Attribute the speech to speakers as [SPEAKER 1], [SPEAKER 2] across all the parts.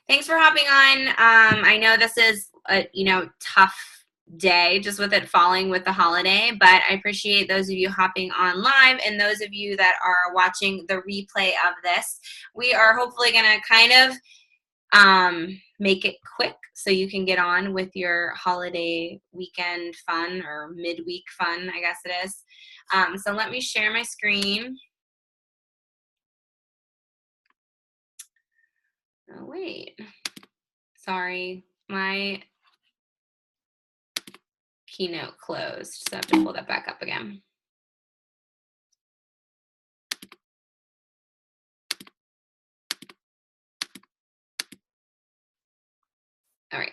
[SPEAKER 1] Thanks for hopping on. I know this is a tough day just with it falling with the holiday, but I appreciate those of you hopping on live and those of you that are watching the replay of this. We are hopefully going to kind of make it quick so you can get on with your holiday weekend fun or midweek fun, I guess it is. So let me share my screen. Oh, wait. Sorry, my Keynote closed, so I have to pull that back up again. All right.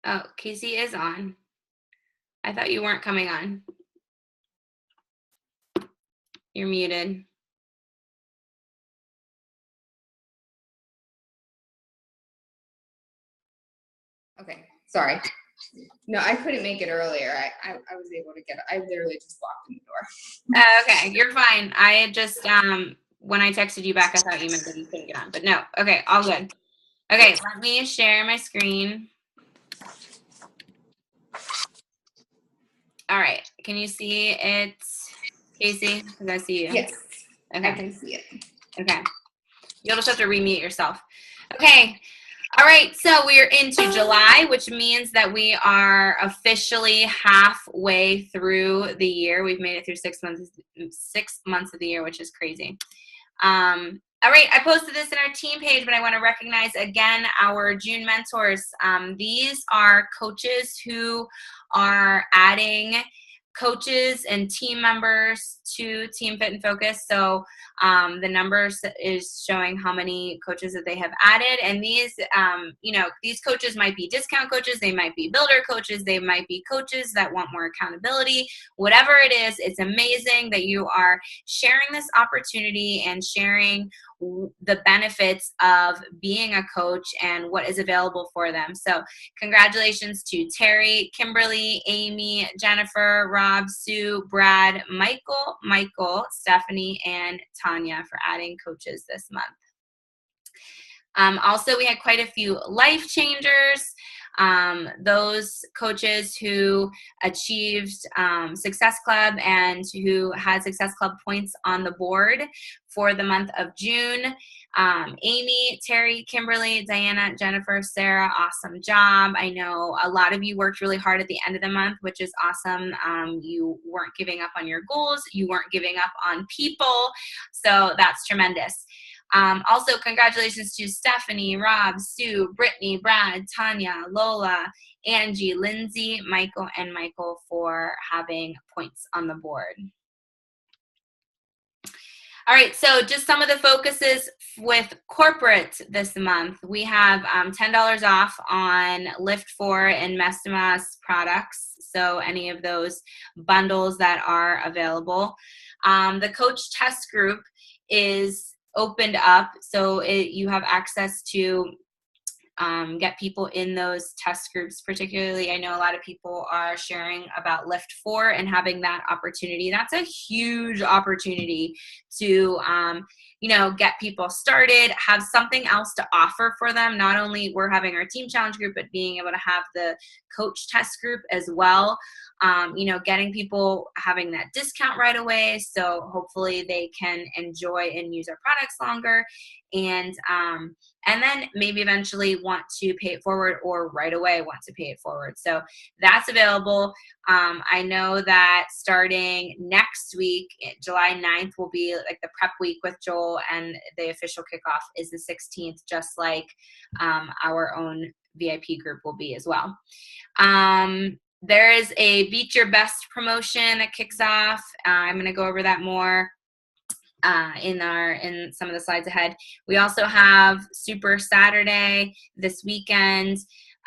[SPEAKER 1] Oh, Casey is on. I thought you weren't coming on. You're muted.
[SPEAKER 2] Okay, sorry. No, I couldn't make it earlier. I was able to get it. I literally just walked in the door.
[SPEAKER 1] Okay, you're fine. I just, when I texted you back, I thought you meant that you couldn't get on, but no. Okay, all good. Okay, let me share my screen. All right, can you see it, Casey? Because I see you.
[SPEAKER 2] Yes,
[SPEAKER 1] okay.
[SPEAKER 2] I can see it.
[SPEAKER 1] Okay, you'll just have to remute yourself. Okay. All right, so we are into July, which means that we are officially halfway through the year. We've made it through 6 months of the year, which is crazy. All right, I posted this in our team page, but I want to recognize again our June mentors. These are coaches who are adding coaches and team members to Team Fit and Focus. So the numbers is showing how many coaches that they have added. And these, these coaches might be discount coaches. They might be builder coaches. They might be coaches that want more accountability. Whatever it is, it's amazing that you are sharing this opportunity and sharing the benefits of being a coach and what is available for them. So congratulations to Terry, Kimberly, Amy, Jennifer, Rob, Sue, Brad, Michael, Stephanie, and Tanya for adding coaches this month. Also, we had quite a few life changers. Those coaches who achieved Success Club and who had Success Club points on the board for the month of June. Amy, Terry, Kimberly, Diana, Jennifer, Sarah, awesome job. I know a lot of you worked really hard at the end of the month, which is awesome. You weren't giving up on your goals. You weren't giving up on people. So that's tremendous. Also, congratulations to Stephanie, Rob, Sue, Brittany, Brad, Tanya, Lola, Angie, Lindsay, Michael, and Michael for having points on the board. All right, so just some of the focuses with corporate this month. We have $10 off on Lift 4 and Mestimas products, so any of those bundles that are available. The coach test group is opened up, so you have access to get people in those test groups. Particularly, I know a lot of people are sharing about Lift 4 and having that opportunity. That's a huge opportunity to get people started, have something else to offer for them. Not only we're having our team challenge group, but being able to have the coach test group as well. Getting people having that discount right away, so hopefully they can enjoy and use our products longer, and then maybe eventually want to pay it forward, or right away want to pay it forward. So that's available. I know that starting next week, July 9th, will be like the prep week with Joel, and the official kickoff is the 16th, just like our own VIP group will be as well. There is a Beat Your Best promotion that kicks off. I'm going to go over that more in some of the slides ahead. We also have Super Saturday this weekend,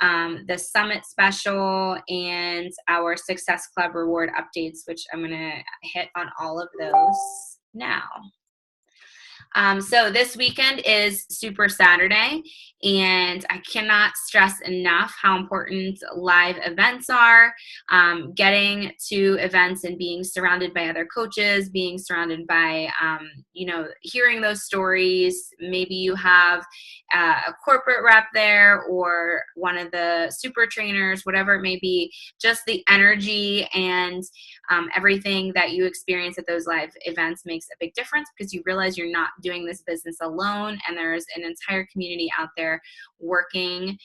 [SPEAKER 1] the Summit Special, and our Success Club reward updates, which I'm going to hit on all of those now. So this weekend is Super Saturday, and I cannot stress enough how important live events are. Getting to events and being surrounded by other coaches, being surrounded by, hearing those stories. Maybe you have a corporate rep there or one of the super trainers, whatever it may be, just the energy and everything that you experience at those live events makes a big difference because you realize you're not doing this business alone, and there's an entire community out there working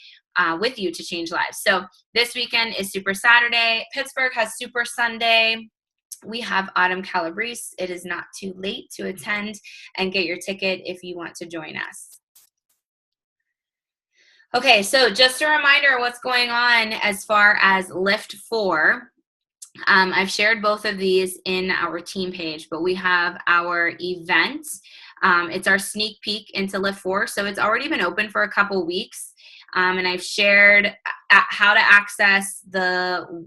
[SPEAKER 1] with you to change lives. So this weekend is Super Saturday. Pittsburgh has Super Sunday. We have Autumn Calabrese. It is not too late to attend and get your ticket if you want to join us. Okay, so just a reminder what's going on as far as Lift 4. I've shared both of these in our team page, but we have our event. It's our sneak peek into Lift 4. So it's already been open for a couple weeks. And I've shared how to access the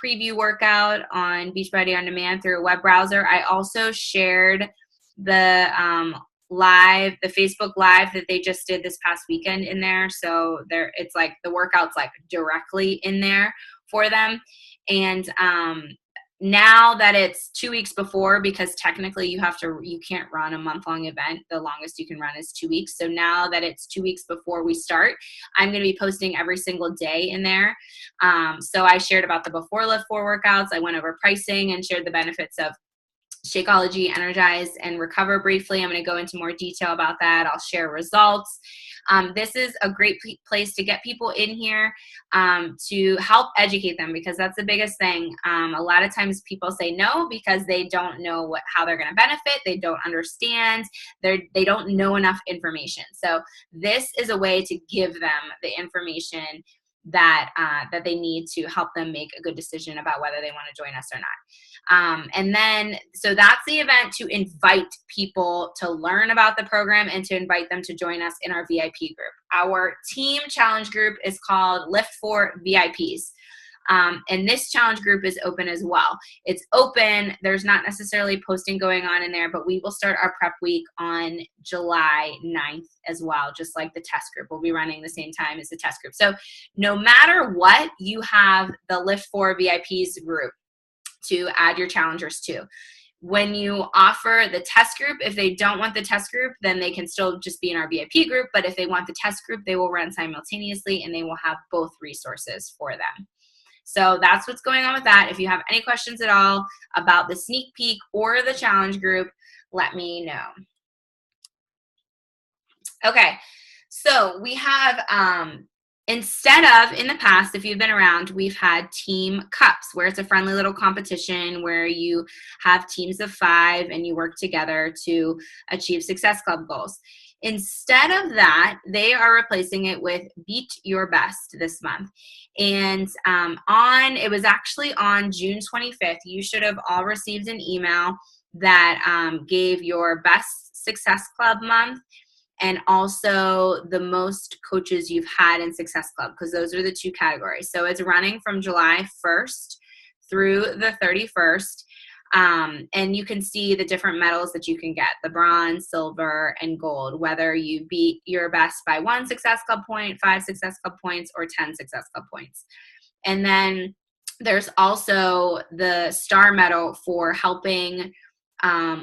[SPEAKER 1] preview workout on Beachbody On Demand through a web browser. I also shared the Facebook Live that they just did this past weekend in there. So it's like the workout's like directly in there for them. And now that it's 2 weeks before, because technically you can't run a month-long event. The longest you can run is 2 weeks. So now that it's 2 weeks before we start, I'm going to be posting every single day in there. So I shared about the before Lift 4 workouts. I went over pricing and shared the benefits of Shakeology, Energize, and Recover briefly. I'm going to go into more detail about that. I'll share results. This is a great place to get people in here to help educate them, because that's the biggest thing. A lot of times people say no because they don't know how they're going to benefit. They don't understand. They don't know enough information. So this is a way to give them the information that they need to help them make a good decision about whether they want to join us or not. And then, so that's the event to invite people to learn about the program and to invite them to join us in our VIP group. Our team challenge group is called Lift 4 VIPs. And this challenge group is open as well. It's open. There's not necessarily posting going on in there, but we will start our prep week on July 9th as well, just like the test group. We'll be running the same time as the test group. So no matter what, you have the Lift 4 VIPs group to add your challengers to. When you offer the test group, if they don't want the test group, then they can still just be in our VIP group. But if they want the test group, they will run simultaneously and they will have both resources for them. So that's what's going on with that. If you have any questions at all about the sneak peek or the challenge group, let me know. Okay, so we have, instead of, in the past, if you've been around, we've had team cups, where it's a friendly little competition where you have teams of 5 and you work together to achieve Success Club goals. Instead of that, they are replacing it with Beat Your Best this month. And it was actually on June 25th, you should have all received an email that gave your best Success Club month and also the most coaches you've had in Success Club, because those are the 2 categories. So it's running from July 1st through the 31st. And you can see the different medals that you can get, the bronze, silver, and gold, whether you beat your best by 1 Success Club point, 5 Success Club points, or 10 Success Club points. And then there's also the star medal for helping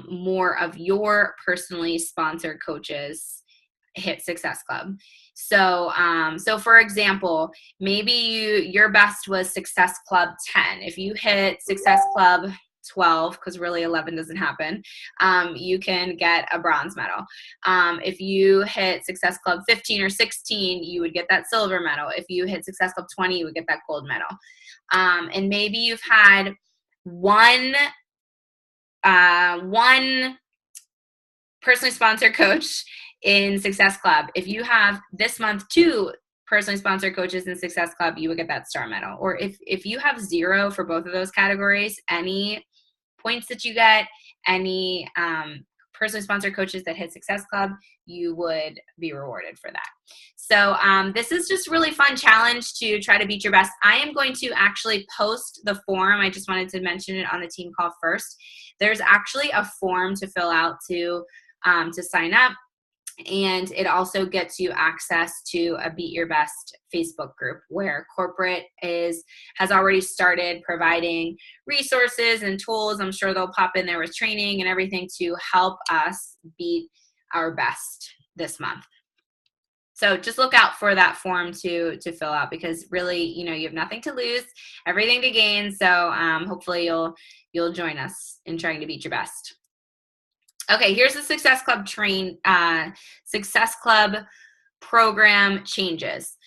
[SPEAKER 1] more of your personally sponsored coaches hit Success Club. So for example, maybe your best was Success Club 10. If you hit Success Club 12, because really 11 doesn't happen, you can get a bronze medal. If you hit Success Club 15 or 16, you would get that silver medal. If you hit Success Club 20, you would get that gold medal. And maybe you've had one personally sponsored coach in Success Club. If you have this month 2 personally sponsored coaches in Success Club, you would get that star medal. Or if you have 0 for both of those categories, any points that you get, any personally sponsored coaches that hit Success Club, you would be rewarded for that. So this is just really fun challenge to try to beat your best. I am going to actually post the form. I just wanted to mention it on the team call first. There's actually a form to fill out to to sign up. And it also gets you access to a Beat Your Best Facebook group where corporate has already started providing resources and tools. I'm sure they'll pop in there with training and everything to help us beat our best this month. So just look out for that form to fill out, because really, you have nothing to lose, everything to gain. So hopefully you'll join us in trying to beat your best. Okay, here's the Success Club program changes.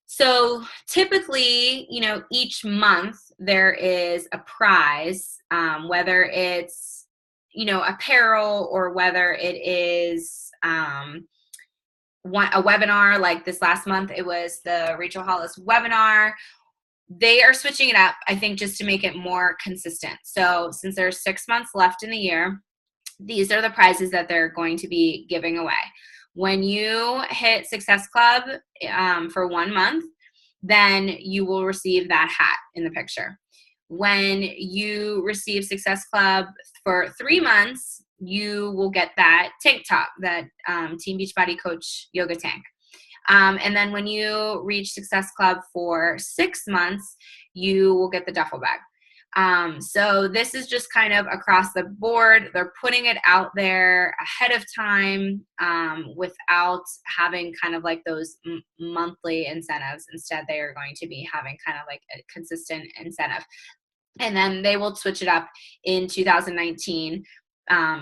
[SPEAKER 1] So typically, each month there is a prize, whether it's, apparel, or whether it is a webinar. Like this last month, it was the Rachel Hollis webinar. They are switching it up, I think, just to make it more consistent. So since there's 6 months left in the year, these are the prizes that they're going to be giving away. When you hit Success Club for 1 month, then you will receive that hat in the picture. When you receive Success Club for 3 months, you will get that tank top, that Team Beachbody Coach yoga tank. And then when you reach Success Club for 6 months, you will get the duffel bag. So this is just kind of across the board. They're putting it out there ahead of time without having kind of like those monthly incentives. Instead, they are going to be having kind of like a consistent incentive. And then they will switch it up in 2019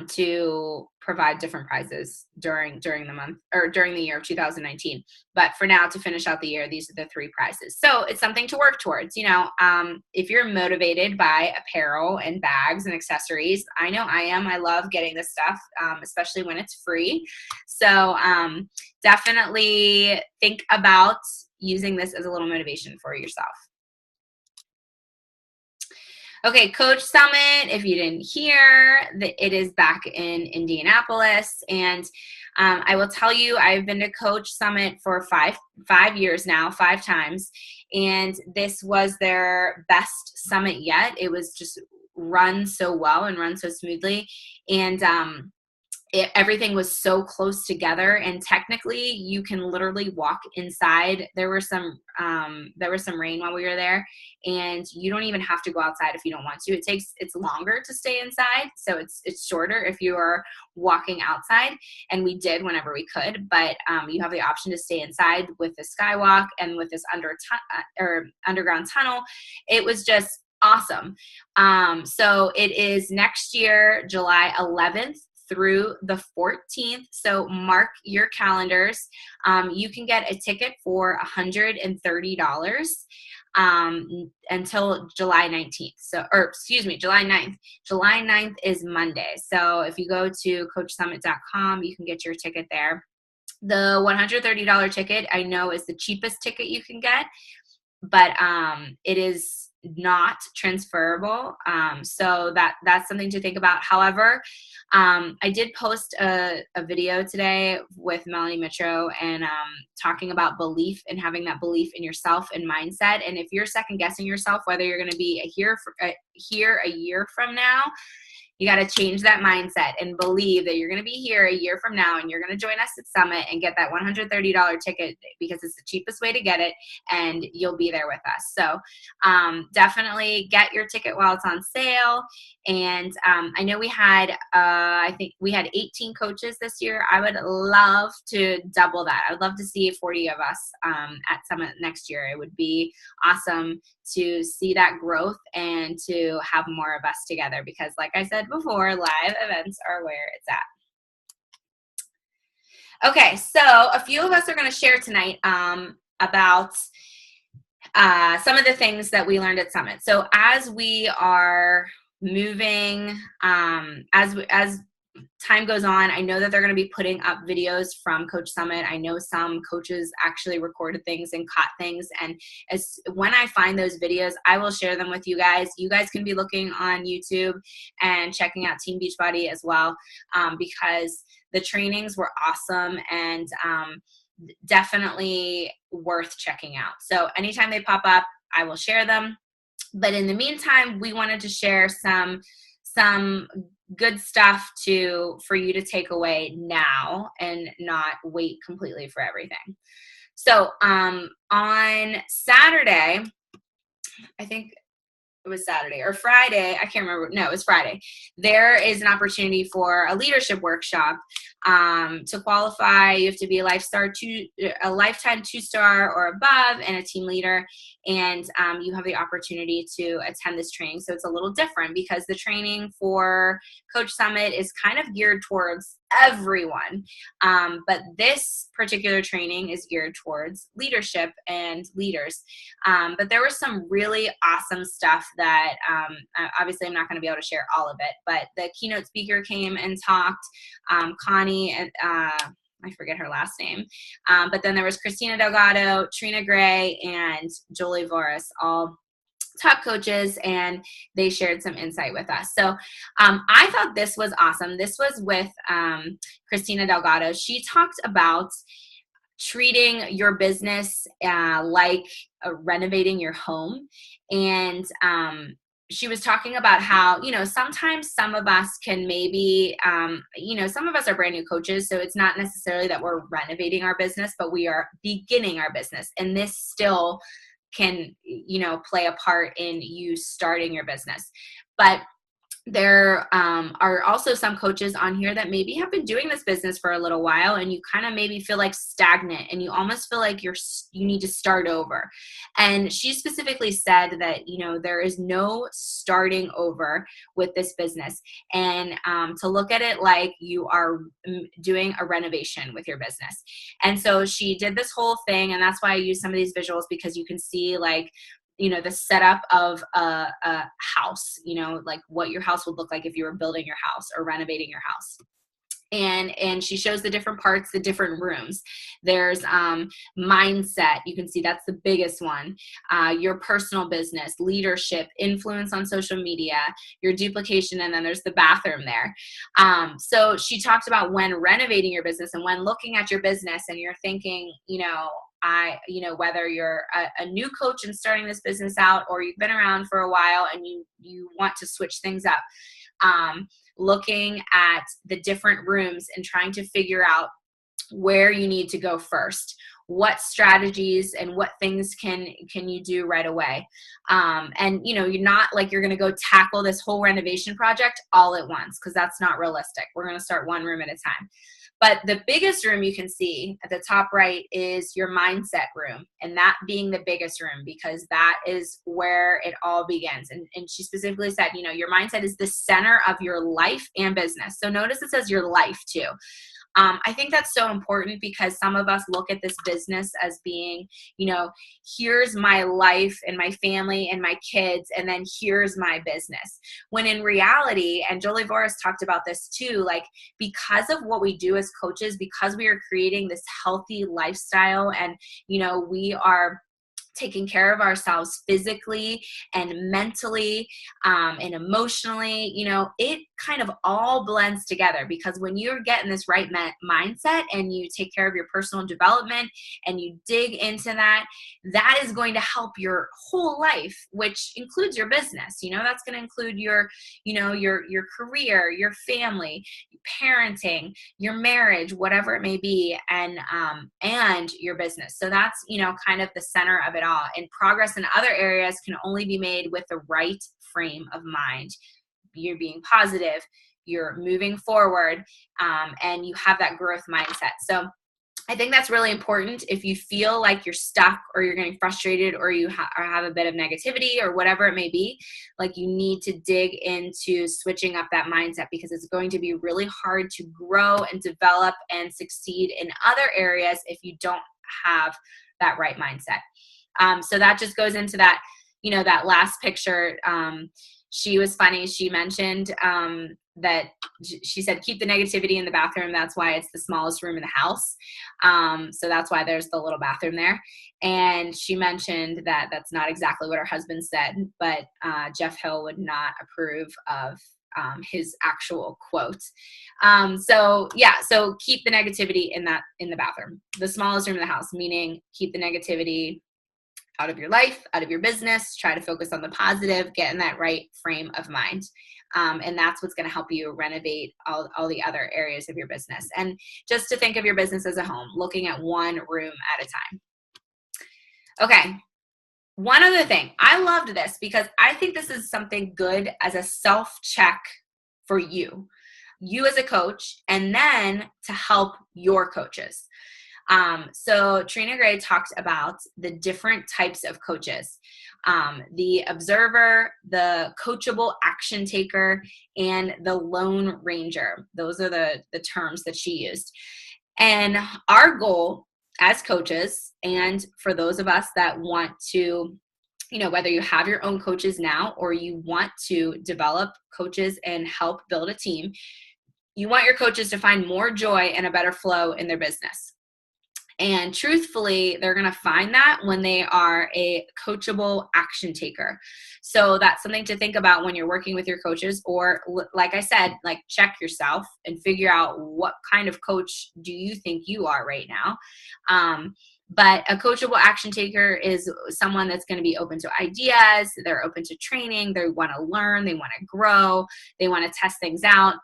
[SPEAKER 1] to provide different prizes during the month, or during the year of 2019. But for now, to finish out the year, these are the 3 prizes. So it's something to work towards. If you're motivated by apparel and bags and accessories, I know I am. I love getting this stuff, especially when it's free. So definitely think about using this as a little motivation for yourself. Okay, Coach Summit, if you didn't hear, it is back in Indianapolis. And I will tell you, I've been to Coach Summit for five years now, 5 times. And this was their best summit yet. It was just run so well and run so smoothly. And everything was so close together, and technically you can literally walk inside. There was some rain while we were there, and you don't even have to go outside if you don't want to. It's longer to stay inside, so it's shorter if you are walking outside, and we did whenever we could, but you have the option to stay inside with the skywalk and with this underground tunnel. It was just awesome. So it is next year, July 11th through the 14th. So mark your calendars. You can get a ticket for $130 until July 19th. July 9th. July 9th is Monday. So if you go to coachsummit.com, you can get your ticket there. The $130 ticket, I know, is the cheapest ticket you can get, but it is not transferable. So that's something to think about. However, I did post a video today with Melanie Mitro and talking about belief and having that belief in yourself and mindset. And if you're second guessing yourself, whether you're going to be here a year from now, you got to change that mindset and believe that you're going to be here a year from now, and you're going to join us at Summit and get that $130 ticket, because it's the cheapest way to get it, and you'll be there with us. So definitely get your ticket while it's on sale. And I know we had, I think we had 18 coaches this year. I would love to double that. I would love to see 40 of us at Summit next year. It would be awesome to see that growth and to have more of us together, because like I said before, live events are where it's at. Okay, so a few of us are going to share tonight about some of the things that we learned at Summit. So as we are moving, as time goes on, I know that they're going to be putting up videos from Coach Summit. I know some coaches actually recorded things and caught things. And when I find those videos, I will share them with you guys. You guys can be looking on YouTube and checking out Team Beachbody as well, because the trainings were awesome and definitely worth checking out. So anytime they pop up, I will share them. But in the meantime, we wanted to share some good stuff for you to take away now and not wait completely for everything. So on Saturday, I think it was Saturday or Friday. I can't remember. No, it was Friday. There is an opportunity for a leadership workshop. To qualify, you have to be a lifetime 2-star or above and a team leader. And you have the opportunity to attend this training. So it's a little different because the training for Coach Summit is kind of geared towards everyone. But this particular training is geared towards leadership and leaders. But there was some really awesome stuff that obviously I'm not going to be able to share all of it, but the keynote speaker came and talked, Connie, and I forget her last name, but then there was Christina Delgado, Trina Gray, and Jolie Voris, all top coaches, and they shared some insight with us. So I thought this was awesome. This was with Christina Delgado. She talked about treating your business like renovating your home. And she was talking about how, sometimes some of us can maybe, some of us are brand new coaches. So it's not necessarily that we're renovating our business, but we are beginning our business. And this still can, play a part in you starting your business. But there are also some coaches on here that maybe have been doing this business for a little while, and you kind of maybe feel like stagnant and you almost feel like you need to start over. And she specifically said that, there is no starting over with this business, and to look at it like you are doing a renovation with your business. And so she did this whole thing, and that's why I use some of these visuals, because you can see like, the setup of a house, like what your house would look like if you were building your house or renovating your house. And she shows the different parts, the different rooms. There's mindset. You can see that's the biggest one. Your personal business, leadership, influence on social media, your duplication, and then there's the bathroom there. So she talked about when renovating your business and when looking at your business and you're thinking, whether you're a new coach and starting this business out, or you've been around for a while and you want to switch things up, looking at the different rooms and trying to figure out where you need to go first, what strategies and what things can you do right away. And you're not like you're going to go tackle this whole renovation project all at once, because that's not realistic. We're going to start one room at a time. But the biggest room you can see at the top right is your mindset room, and that being the biggest room, because that is where it all begins. And she specifically said, your mindset is the center of your life and business. So notice it says your life too. I think that's so important, because some of us look at this business as being, here's my life and my family and my kids, and then here's my business. When in reality, and Jolie Voris talked about this too, like because of what we do as coaches, because we are creating this healthy lifestyle, and, we are taking care of ourselves physically and mentally and emotionally, it kind of all blends together, because when you're getting this right mindset and you take care of your personal development and you dig into that, that is going to help your whole life, which includes your business. That's going to include your career, your family, parenting, your marriage, whatever it may be, and your business. So that's, kind of the center of it all. And progress in other areas can only be made with the right frame of mind. You're being positive, you're moving forward, and you have that growth mindset. So I think that's really important. If you feel like you're stuck or you're getting frustrated or you have a bit of negativity or whatever it may be, like you need to dig into switching up that mindset, because it's going to be really hard to grow and develop and succeed in other areas if you don't have that right mindset. So that just goes into that, that last picture. She was funny. She mentioned that she said, keep the negativity in the bathroom. That's why it's the smallest room in the house. So that's why there's the little bathroom there. And she mentioned that that's not exactly what her husband said, but Jeff Hill would not approve of his actual quote. So keep the negativity in the bathroom, the smallest room in the house, meaning keep the negativity out of your life, out of your business. Try to focus on the positive, get in that right frame of mind. And that's what's going to help you renovate all the other areas of your business. And just to think of your business as a home, looking at one room at a time. Okay. One other thing, I loved this because I think this is something good as a self-check for you as a coach, and then to help your coaches. So Trina Gray talked about the different types of coaches, the observer, the coachable action taker, and the lone ranger. Those are the terms that she used. And our goal as coaches, and for those of us that want to, whether you have your own coaches now or you want to develop coaches and help build a team, you want your coaches to find more joy and a better flow in their business. And truthfully, they're going to find that when they are a coachable action taker. So that's something to think about when you're working with your coaches, or like I said, like check yourself and figure out what kind of coach do you think you are right now. But a coachable action taker is someone that's going to be open to ideas. They're open to training. They want to learn. They want to grow. They want to test things out,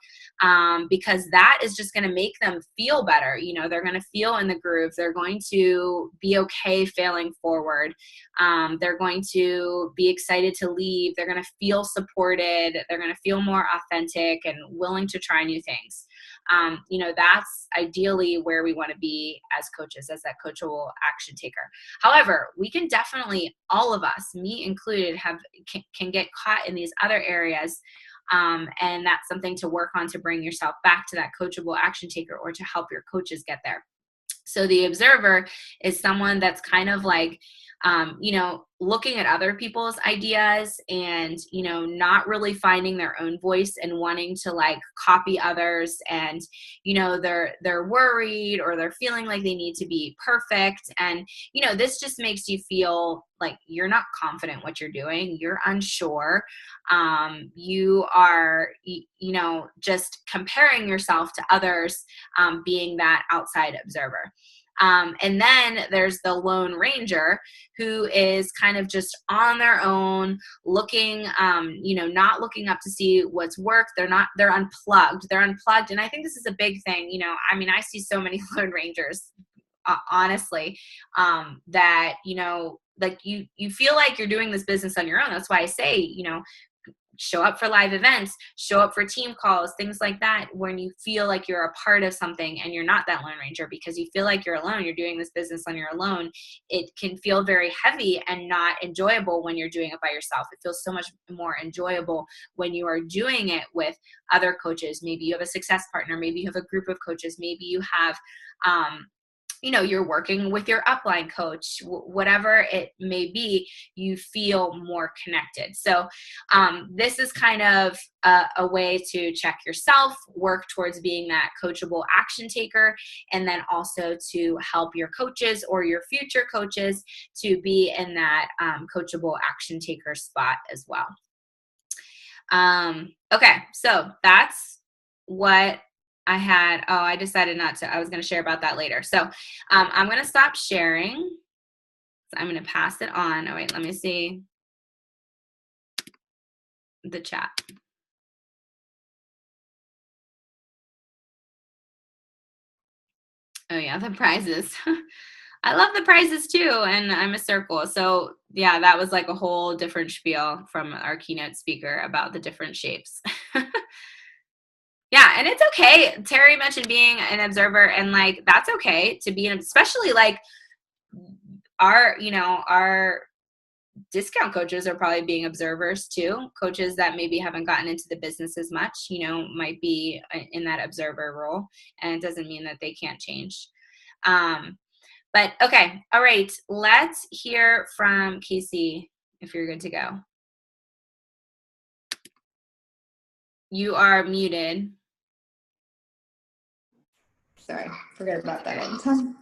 [SPEAKER 1] because that is just going to make them feel better. They're going to feel in the groove. They're going to be okay failing forward. They're going to be excited to leave. They're going to feel supported. They're going to feel more authentic and willing to try new things. That's ideally where we want to be as coaches, as that coachable action taker. However, we can definitely, all of us, me included, can get caught in these other areas. And that's something to work on to bring yourself back to that coachable action taker, or to help your coaches get there. So the observer is someone that's kind of like, looking at other people's ideas and, not really finding their own voice and wanting to like copy others. And, they're worried, or they're feeling like they need to be perfect. And, this just makes you feel like you're not confident what you're doing. You're unsure. You are, just comparing yourself to others, being that outside observer. And then there's the lone ranger, who is kind of just on their own, looking, not looking up to see what's worked. They're unplugged. They're unplugged. And I think this is a big thing. I see so many lone rangers, honestly, that, like you feel like you're doing this business on your own. That's why I say, show up for live events, show up for team calls, things like that, when you feel like you're a part of something and you're not that lone ranger, because you feel like you're alone, you're doing this business on your own. It can feel very heavy and not enjoyable when you're doing it by yourself. It feels so much more enjoyable when you are doing it with other coaches. Maybe you have a success partner, maybe you have a group of coaches, maybe you have, you're working with your upline coach, whatever it may be, you feel more connected. So this is kind of a way to check yourself, work towards being that coachable action taker, and then also to help your coaches or your future coaches to be in that coachable action taker spot as well. Okay, so that's what I had. Oh, I decided not to. I was going to share about that later. So I'm going to stop sharing. So I'm going to pass it on. Oh, wait, let me see the chat. Oh, yeah, the prizes. I love the prizes too, and I'm a circle. So yeah, that was like a whole different spiel from our keynote speaker about the different shapes. Yeah, and it's okay. Terry mentioned being an observer, and like that's okay to be especially like our discount coaches are probably being observers too. Coaches that maybe haven't gotten into the business as much, might be in that observer role, and it doesn't mean that they can't change. But okay, all right, let's hear from Casey if you're good to go. You are muted.
[SPEAKER 2] Sorry, forget about that all the time.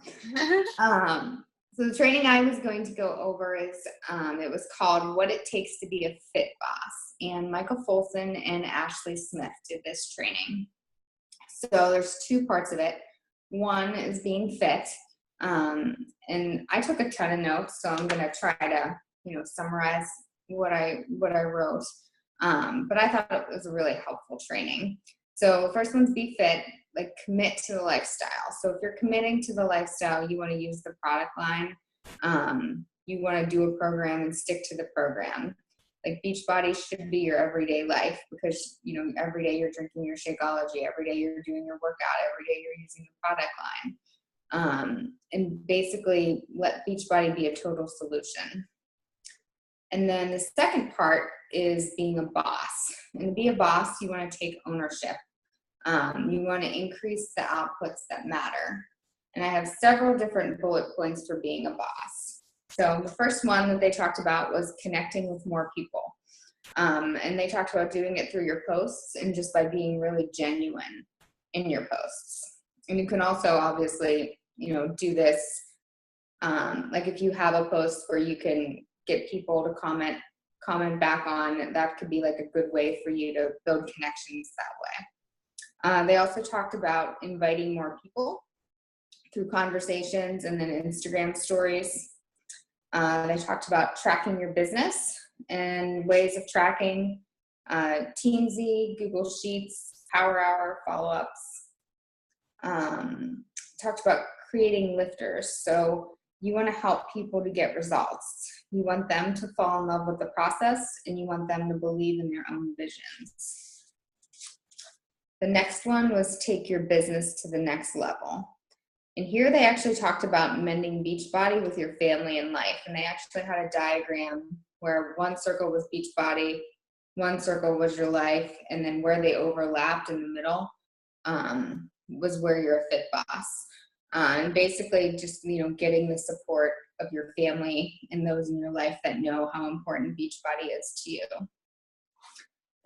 [SPEAKER 2] So the training I was going to go over is, it was called What It Takes to Be a Fit Boss. And Michael Folson and Ashley Smith did this training. So there's two parts of it. One is being fit, And I took a ton of notes, so I'm going to try to, summarize what I wrote. But I thought it was a really helpful training. So first one's be fit, like commit to the lifestyle. So if you're committing to the lifestyle, you want to use the product line. You want to do a program and stick to the program. Like Beachbody should be your everyday life because, every day you're drinking your Shakeology, every day you're doing your workout, every day you're using the product line. And basically let Beachbody be a total solution. And then the second part is being a boss. And to be a boss, you want to take ownership. You want to increase the outputs that matter. And I have several different bullet points for being a boss. So the first one that they talked about was connecting with more people. And they talked about doing it through your posts and just by being really genuine in your posts. And you can also obviously, do this, like if you have a post where you can get people to comment back on, that could be like a good way for you to build connections that way. They also talked about inviting more people through conversations and then Instagram stories. They talked about tracking your business and ways of tracking, Teamsy, Google Sheets, Power Hour, follow-ups. Talked about creating lifters. So you want to help people to get results. You want them to fall in love with the process and you want them to believe in their own visions. The next one was take your business to the next level. And here they actually talked about mending Beachbody with your family and life. And they actually had a diagram where one circle was Beachbody, one circle was your life, and then where they overlapped in the middle was where you're a fit boss. And basically just, getting the support of your family and those in your life that know how important Beachbody is to you.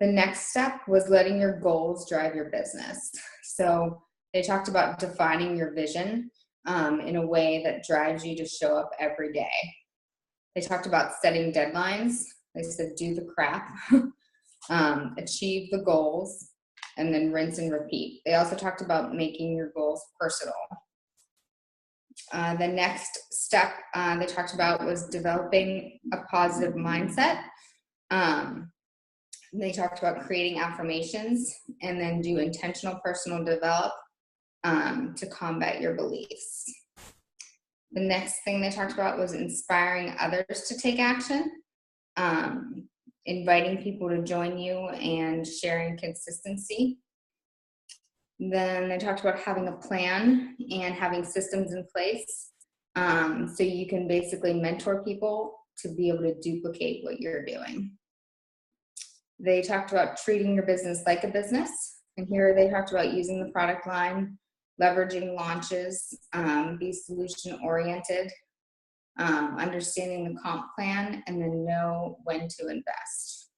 [SPEAKER 2] The next step was letting your goals drive your business. So they talked about defining your vision in a way that drives you to show up every day. They talked about setting deadlines. They said, do the crap, achieve the goals, and then rinse and repeat. They also talked about making your goals personal. The next step they talked about was developing a positive mindset. They talked about creating affirmations and then do intentional personal develop to combat your beliefs. The next thing they talked about was inspiring others to take action, inviting people to join you and sharing consistency. Then they talked about having a plan and having systems in place so you can basically mentor people to be able to duplicate what you're doing. They talked about treating your business like a business. And here they talked about using the product line, leveraging launches, be solution oriented, understanding the comp plan, and then know when to invest.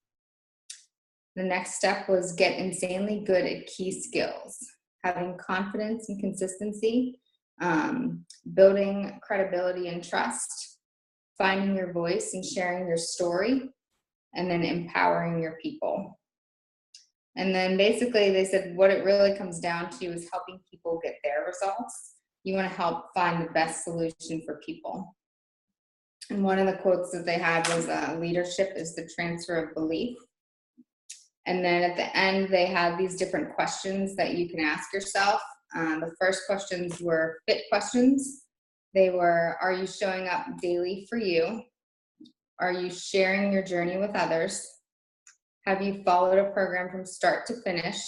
[SPEAKER 2] The next step was get insanely good at key skills, having confidence and consistency, building credibility and trust, finding your voice and sharing your story, and then empowering your people. And then basically they said what it really comes down to is helping people get their results. You want to help find the best solution for people. And one of the quotes that they had was leadership is the transfer of belief. And then at the end, they had these different questions that you can ask yourself. The first questions were fit questions. They were, are you showing up daily for you? Are you sharing your journey with others? Have you followed a program from start to finish?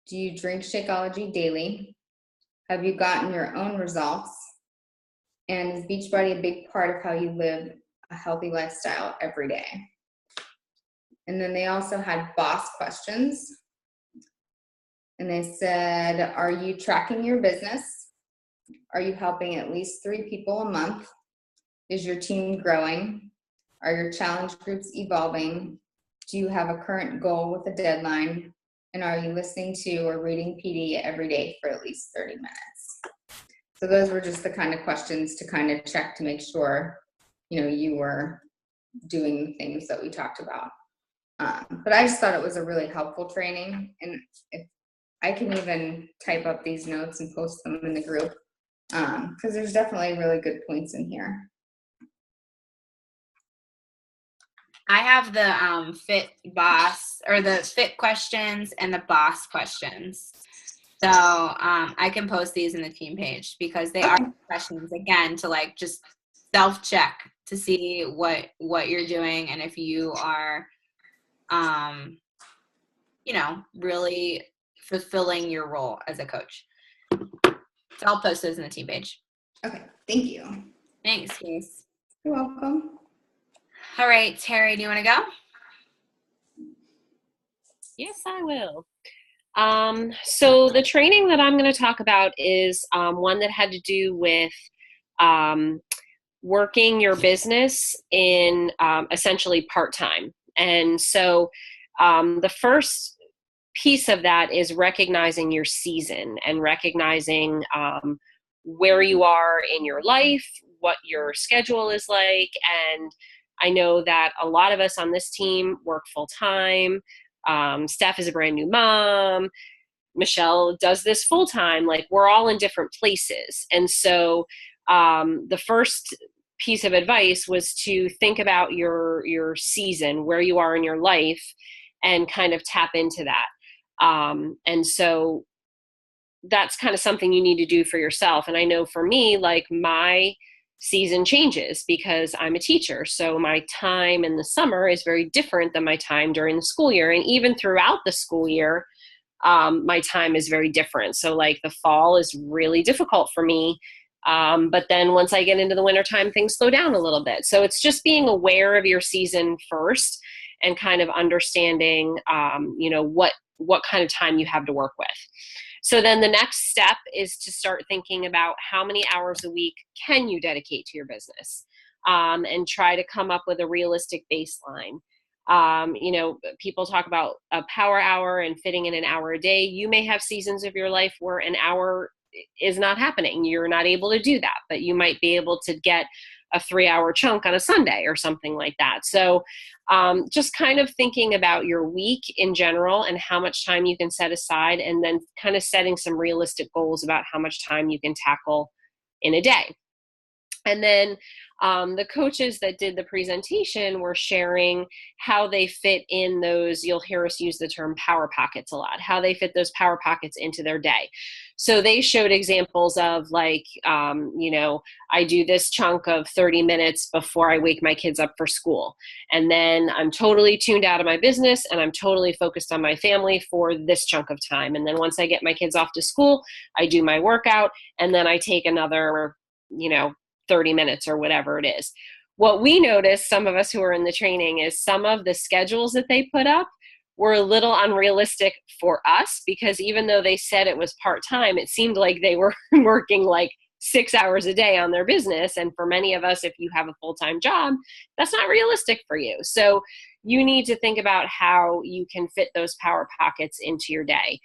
[SPEAKER 2] Do you drink Shakeology daily? Have you gotten your own results? And is Beachbody a big part of how you live a healthy lifestyle every day? And then they also had boss questions. And they said, are you tracking your business? Are you helping at least 3 people a month? Is your team growing? Are your challenge groups evolving? Do you have a current goal with a deadline? And are you listening to or reading PD every day for at least 30 minutes? So those were just the kind of questions to kind of check to make sure, you were doing the things that we talked about. But I just thought it was a really helpful training. And if I can even type up these notes and post them in the group. because there's definitely really good points in here.
[SPEAKER 1] I have the fit boss or the fit questions and the boss questions. So I can post these in the team page because they are questions, again, to like just self-check to see what you're doing and if you are, really fulfilling your role as a coach. So I'll post those in the team page.
[SPEAKER 2] Okay, thank you.
[SPEAKER 1] Thanks, Grace.
[SPEAKER 2] You're welcome.
[SPEAKER 1] All right, Terry, do you want to go?
[SPEAKER 3] Yes, I will. So the training that I'm going to talk about is one that had to do with working your business in essentially part-time. And so the first piece of that is recognizing your season and recognizing where you are in your life, what your schedule is like. And I know that a lot of us on this team work full-time. Steph is a brand new mom. Michelle does this full-time. Like, we're all in different places. And so the first piece of advice was to think about your season, where you are in your life, and kind of tap into that. And so that's kind of something you need to do for yourself. And I know for me, like, my season changes because I'm a teacher. So my time in the summer is very different than my time during the school year. And even throughout the school year, my time is very different. So like the fall is really difficult for me. But then once I get into the wintertime, things slow down a little bit. So it's just being aware of your season first and kind of understanding, what kind of time you have to work with. So then the next step is to start thinking about how many hours a week can you dedicate to your business, and try to come up with a realistic baseline. People talk about a power hour and fitting in an hour a day. You may have seasons of your life where an hour is not happening. You're not able to do that, but you might be able to get a 3-hour chunk on a Sunday or something like that. So just kind of thinking about your week in general and how much time you can set aside, and then kind of setting some realistic goals about how much time you can tackle in a day. And then the coaches that did the presentation were sharing how they fit in those, you'll hear us use the term power pockets a lot, how they fit those power pockets into their day. So they showed examples of like, I do this chunk of 30 minutes before I wake my kids up for school. And then I'm totally tuned out of my business and I'm totally focused on my family for this chunk of time. And then once I get my kids off to school, I do my workout, and then I take another, 30 minutes or whatever it is. What we noticed, some of us who are in the training, is some of the schedules that they put up were a little unrealistic for us, because even though they said it was part-time, it seemed like they were working like 6 hours a day on their business. And for many of us, if you have a full-time job, that's not realistic for you. So you need to think about how you can fit those power pockets into your day.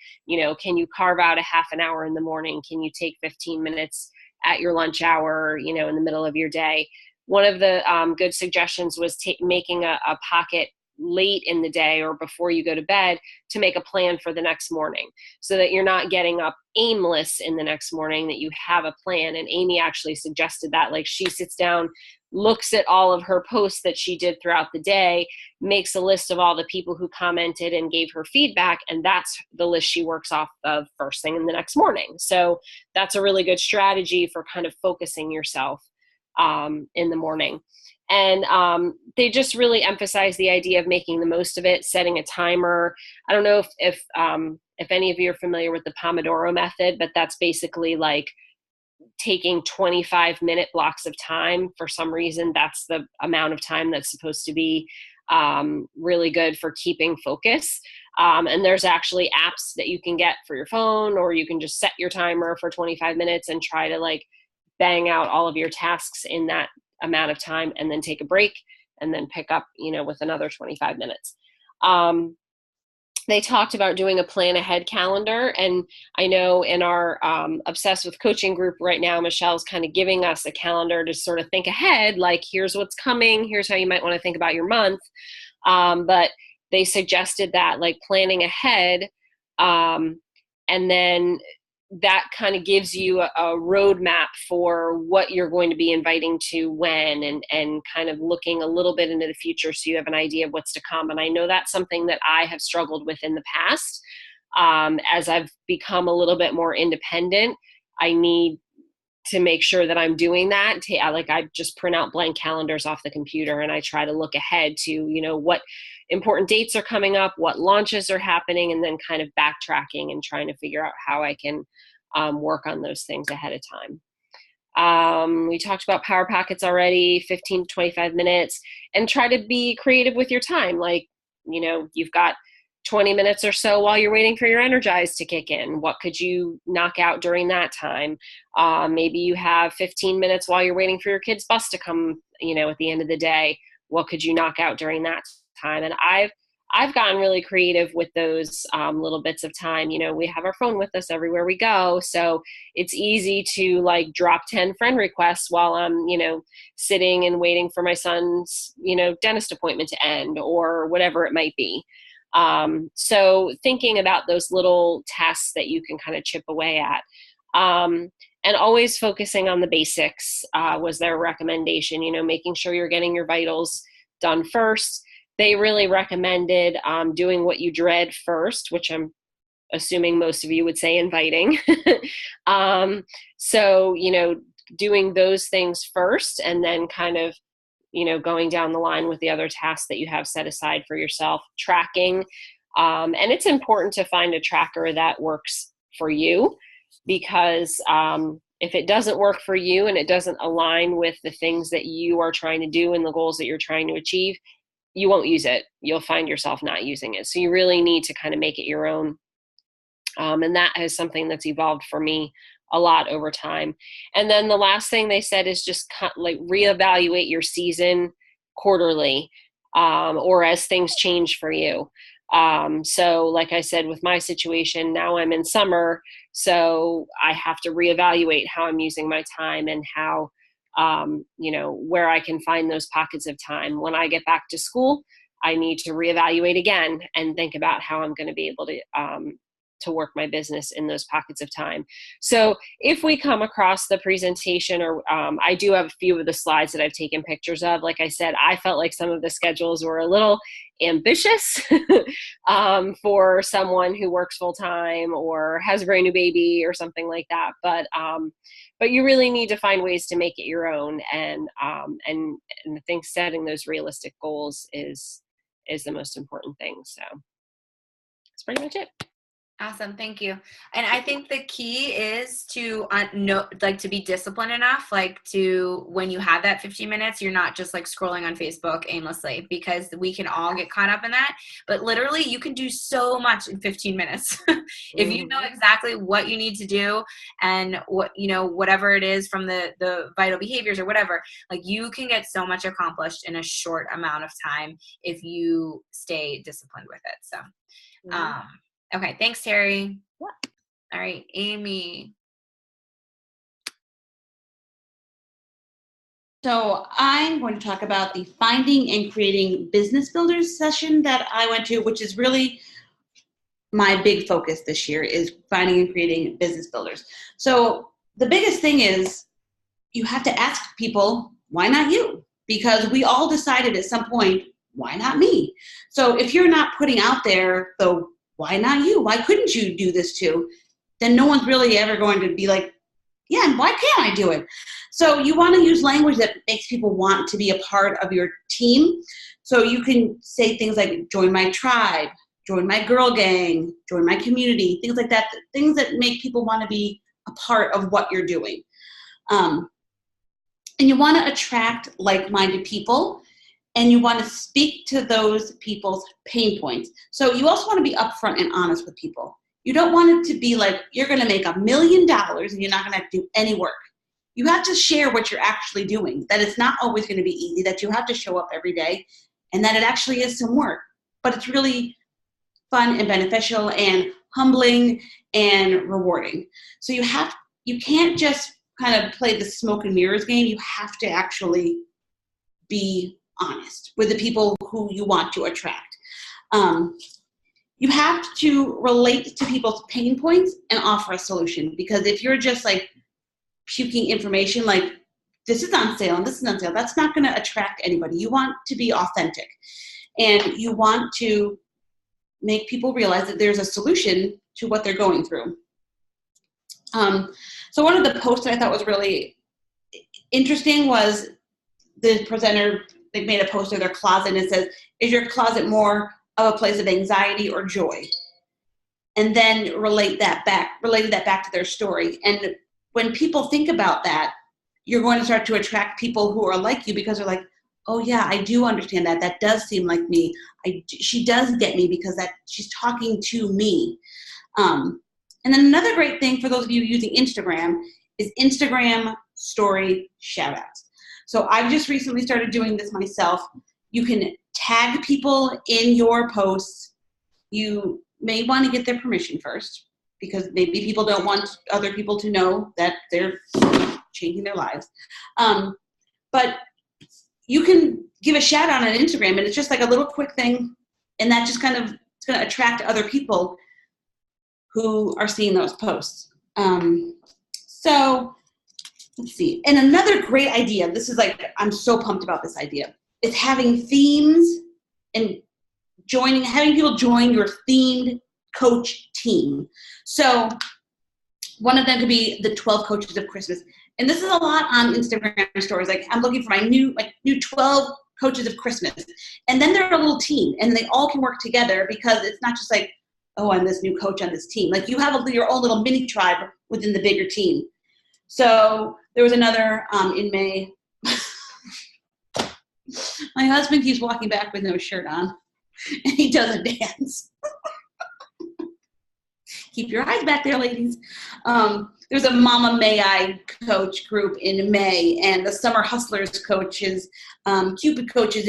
[SPEAKER 3] Can you carve out a half an hour in the morning? Can you take 15 minutes at your lunch hour, in the middle of your day? One of the good suggestions was making a pocket late in the day or before you go to bed to make a plan for the next morning, so that you're not getting up aimless in the next morning, that you have a plan. And Amy actually suggested that, like, she sits down, looks at all of her posts that she did throughout the day, makes a list of all the people who commented and gave her feedback, and that's the list she works off of first thing in the next morning. So that's a really good strategy for kind of focusing yourself in the morning. And they just really emphasize the idea of making the most of it, setting a timer. I don't know if any of you are familiar with the Pomodoro method, but that's basically like taking 25-minute blocks of time. For some reason, that's the amount of time that's supposed to be really good for keeping focus. And there's actually apps that you can get for your phone, or you can just set your timer for 25 minutes and try to like bang out all of your tasks in that amount of time, and then take a break and then pick up, with another 25 minutes. They talked about doing a plan ahead calendar. And I know in our Obsessed with Coaching group right now, Michelle's kind of giving us a calendar to sort of think ahead, like, here's what's coming, here's how you might want to think about your month. But they suggested that, like, planning ahead, and then that kind of gives you a roadmap for what you're going to be inviting to when, and kind of looking a little bit into the future so you have an idea of what's to come. And I know that's something that I have struggled with in the past. As I've become a little bit more independent, I need to make sure that I'm doing that. Like I just print out blank calendars off the computer and I try to look ahead to, you know, what important dates are coming up, what launches are happening, and then kind of backtracking and trying to figure out how I can work on those things ahead of time. We talked about power packets already, 15 to 25 minutes, and try to be creative with your time. Like, you know, you've got 20 minutes or so while you're waiting for your Energize to kick in. What could you knock out during that time? Maybe you have 15 minutes while you're waiting for your kid's bus to come, you know, at the end of the day. What could you knock out during that time? And I've gotten really creative with those little bits of time. You know, we have our phone with us everywhere we go. So it's easy to like drop 10 friend requests while I'm, you know, sitting and waiting for my son's, you know, dentist appointment to end or whatever it might be. So thinking about those little tasks that you can kind of chip away at, and always focusing on the basics, was their recommendation, you know, making sure you're getting your vitals done first. They really recommended, doing what you dread first, which I'm assuming most of you would say inviting. So, you know, doing those things first and then kind of, you know, going down the line with the other tasks that you have set aside for yourself, tracking. And it's important to find a tracker that works for you, because if it doesn't work for you and it doesn't align with the things that you are trying to do and the goals that you're trying to achieve, you won't use it. You'll find yourself not using it. So you really need to kind of make it your own. And that is something that's evolved for me a lot over time. And then the last thing they said is just like reevaluate your season quarterly, or as things change for you. So like I said, with my situation, now I'm in summer, so I have to reevaluate how I'm using my time and how, you know, where I can find those pockets of time. When I get back to school, I need to reevaluate again and think about how I'm going to be able to work my business in those pockets of time. So if we come across the presentation, or I do have a few of the slides that I've taken pictures of. Like I said, I felt like some of the schedules were a little ambitious for someone who works full time or has a brand new baby or something like that. But you really need to find ways to make it your own. And I think setting those realistic goals is the most important thing. So that's pretty much it.
[SPEAKER 1] Awesome. Thank you. And I think the key is to know, like, to be disciplined enough, like to, when you have that 15 minutes, you're not just like scrolling on Facebook aimlessly, because we can all get caught up in that. But literally you can do so much in 15 minutes. If you know exactly what you need to do and what, you know, whatever it is from the vital behaviors or whatever, like you can get so much accomplished in a short amount of time if you stay disciplined with it. So, okay, thanks, Terry.
[SPEAKER 3] Yeah.
[SPEAKER 1] All right, Amy.
[SPEAKER 4] So I'm going to talk about the Finding and Creating Business Builders session that I went to, which is really my big focus this year, is finding and creating business builders. So the biggest thing is you have to ask people, why not you? Because we all decided at some point, why not me? So if you're not putting out there the why not you? Why couldn't you do this too? Then no one's really ever going to be like, yeah, and why can't I do it? So you want to use language that makes people want to be a part of your team. So you can say things like, join my tribe, join my girl gang, join my community, things like that, things that make people want to be a part of what you're doing. And you want to attract like-minded people, and you want to speak to those people's pain points. So you also want to be upfront and honest with people. You don't want it to be like, you're going to make $1 million and you're not going to have to do any work. You have to share what you're actually doing, that it's not always going to be easy, that you have to show up every day, and that it actually is some work. But it's really fun and beneficial and humbling and rewarding. So you can't just kind of play the smoke and mirrors game. You have to actually be honest with the people who you want to attract. you have to relate to people's pain points and offer a solution. Because if you're just like puking information like this is on sale and this is on sale, that's not going to attract anybody. You want to be authentic, and you want to make people realize that there's a solution to what they're going through. So one of the posts that I thought was really interesting was the presenter, they made a post of their closet and it says, is your closet more of a place of anxiety or joy? And then related that back to their story. And when people think about that, you're going to start to attract people who are like you, because they're like, oh yeah, I do understand that. That does seem like me. She does get me because that she's talking to me. And then another great thing for those of you using Instagram is Instagram story shoutouts. So I've just recently started doing this myself. You can tag people in your posts. You may want to get their permission first, because maybe people don't want other people to know that they're changing their lives. But you can give a shout out on Instagram, and it's just like a little quick thing, and that just kind of, it's going to attract other people who are seeing those posts. So let's see. And another great idea, this is like, I'm so pumped about this idea, is having themes and having people join your themed coach team. So one of them could be the 12 coaches of Christmas. And this is a lot on Instagram stories. Like, I'm looking for my new 12 coaches of Christmas. And then they're a little team, and they all can work together, because it's not just like, oh, I'm this new coach on this team. Like, you have your own little mini tribe within the bigger team. So there was another in May. My husband keeps walking back with no shirt on, and he doesn't dance. Keep your eyes back there, ladies. There's a Mama May I coach group in May, and the Summer Hustlers coaches, Cupid coaches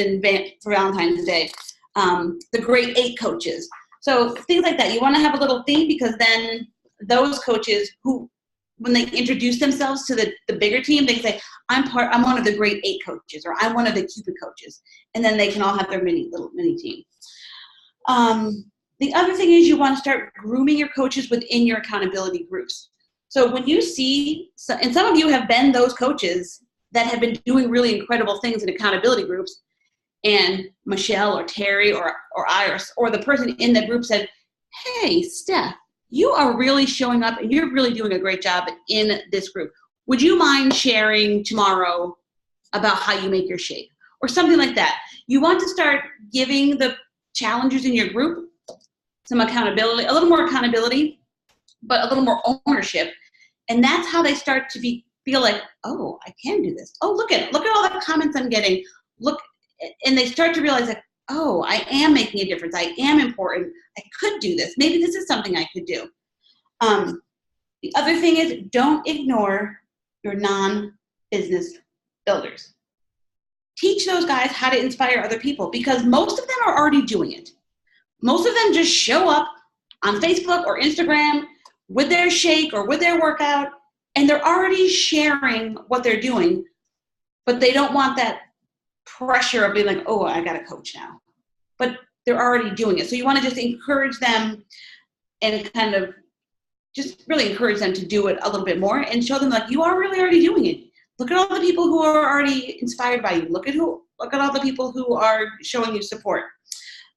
[SPEAKER 4] for Valentine's Day, the Great 8 coaches. So things like that. You want to have a little theme, because then those coaches who, when they introduce themselves to the bigger team, they can say, I'm one of the Great 8 coaches, or I'm one of the Cupid coaches. And then they can all have their mini team. The other thing is, you want to start grooming your coaches within your accountability groups. So when you see, and some of you have been those coaches that have been doing really incredible things in accountability groups, and Michelle or Terry or Iris or the person in the group said, hey, Steph, you are really showing up and you're really doing a great job in this group. Would you mind sharing tomorrow about how you make your shake? Or something like that. You want to start giving the challengers in your group some accountability, a little more accountability, but a little more ownership. And that's how they start to feel like, oh, I can do this. Oh, look at all the comments I'm getting. Look, and they start to realize that, oh, I am making a difference. I am important. I could do this. Maybe this is something I could do. The other thing is, don't ignore your non-business builders. Teach those guys how to inspire other people, because most of them are already doing it. Most of them just show up on Facebook or Instagram with their shake or with their workout, and they're already sharing what they're doing, but they don't want that pressure of being like, oh, I got a coach now. But they're already doing it. So you want to just encourage them and kind of just really encourage them to do it a little bit more, and show them like, you are really already doing it. Look at all the people who are already inspired by you. Look at all the people who are showing you support.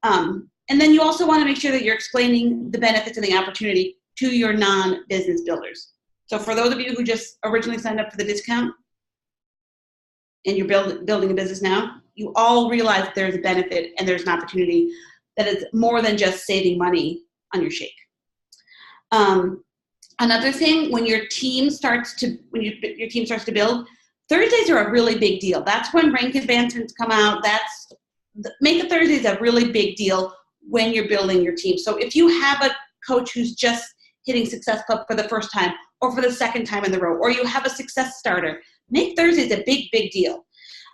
[SPEAKER 4] And then you also want to make sure that you're explaining the benefits and the opportunity to your non-business builders. So for those of you who just originally signed up for the discount and you're building a business now, you all realize that there's a benefit and there's an opportunity that is more than just saving money on your shake. Another thing, when your team starts to build, Thursdays are a really big deal. That's when rank advancements come out. Make a Thursdays a really big deal when you're building your team. So if you have a coach who's just hitting Success Club for the first time or for the second time in the row, or you have a success starter, make Thursdays a big, big deal.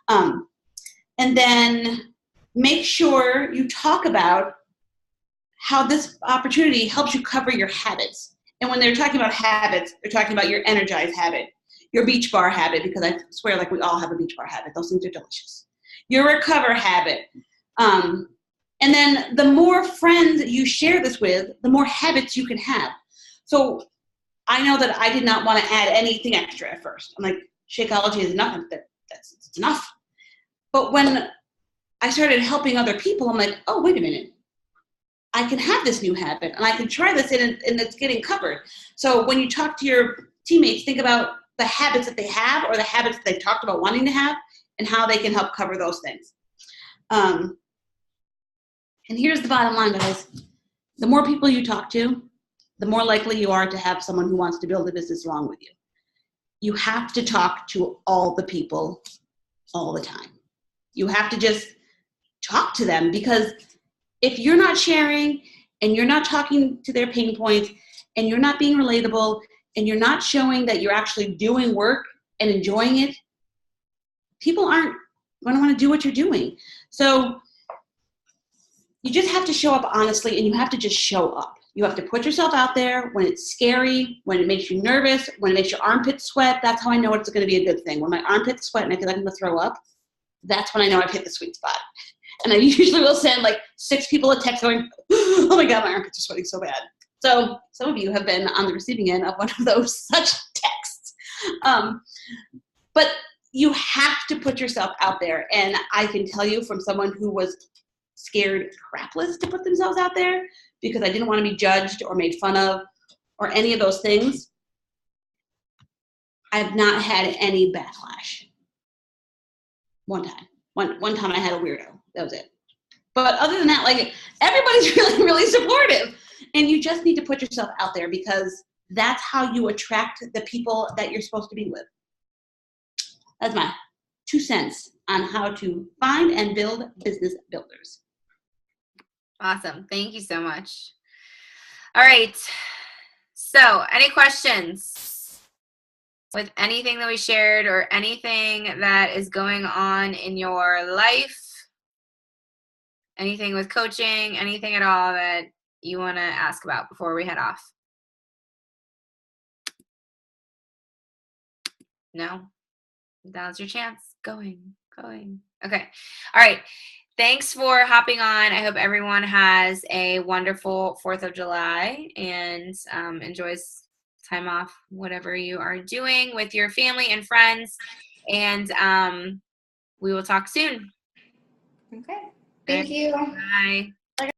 [SPEAKER 4] And then make sure you talk about how this opportunity helps you cover your habits. And when they're talking about habits, they're talking about your Energize habit, your Beach Bar habit, because I swear like we all have a Beach Bar habit. Those things are delicious. Your Recover habit. And then the more friends you share this with, the more habits you can have. So I know that I did not want to add anything extra at first. I'm like, Shakeology is enough. That's enough. But when I started helping other people, I'm like, oh, wait a minute. I can have this new habit, and I can try this, and it's getting covered. So when you talk to your teammates, think about the habits that they have or the habits that they've talked about wanting to have and how they can help cover those things. And here's the bottom line, guys. The more people you talk to, the more likely you are to have someone who wants to build a business along with you. You have to talk to all the people all the time. You have to just talk to them, because if you're not sharing and you're not talking to their pain points and you're not being relatable and you're not showing that you're actually doing work and enjoying it, people aren't going to want to do what you're doing. So you just have to show up honestly, and you have to just show up. You have to put yourself out there when it's scary, when it makes you nervous, when it makes your armpits sweat. That's how I know it's going to be a good thing. When my armpits sweat and I feel like I'm going to throw up, that's when I know I've hit the sweet spot. And I usually will send like 6 people a text going, oh my God, my armpits are sweating so bad. So some of you have been on the receiving end of one of those such texts. But you have to put yourself out there. And I can tell you, from someone who was scared crapless to put themselves out there because I didn't want to be judged or made fun of or any of those things, I've not had any backlash. One time I had a weirdo. That was it. But other than that, like, everybody's really, really supportive. And you just need to put yourself out there, because that's how you attract the people that you're supposed to be with. That's my 2 cents on how to find and build business builders.
[SPEAKER 1] Awesome. Thank you so much. All right. So, any questions with anything that we shared or anything that is going on in your life? Anything with coaching, anything at all that you want to ask about before we head off? No? Now's your chance. Going. Okay. All right. Thanks for hopping on. I hope everyone has a wonderful 4th of July and enjoys time off, whatever you are doing with your family and friends. And we will talk soon.
[SPEAKER 2] Okay. Thank you.
[SPEAKER 1] Bye.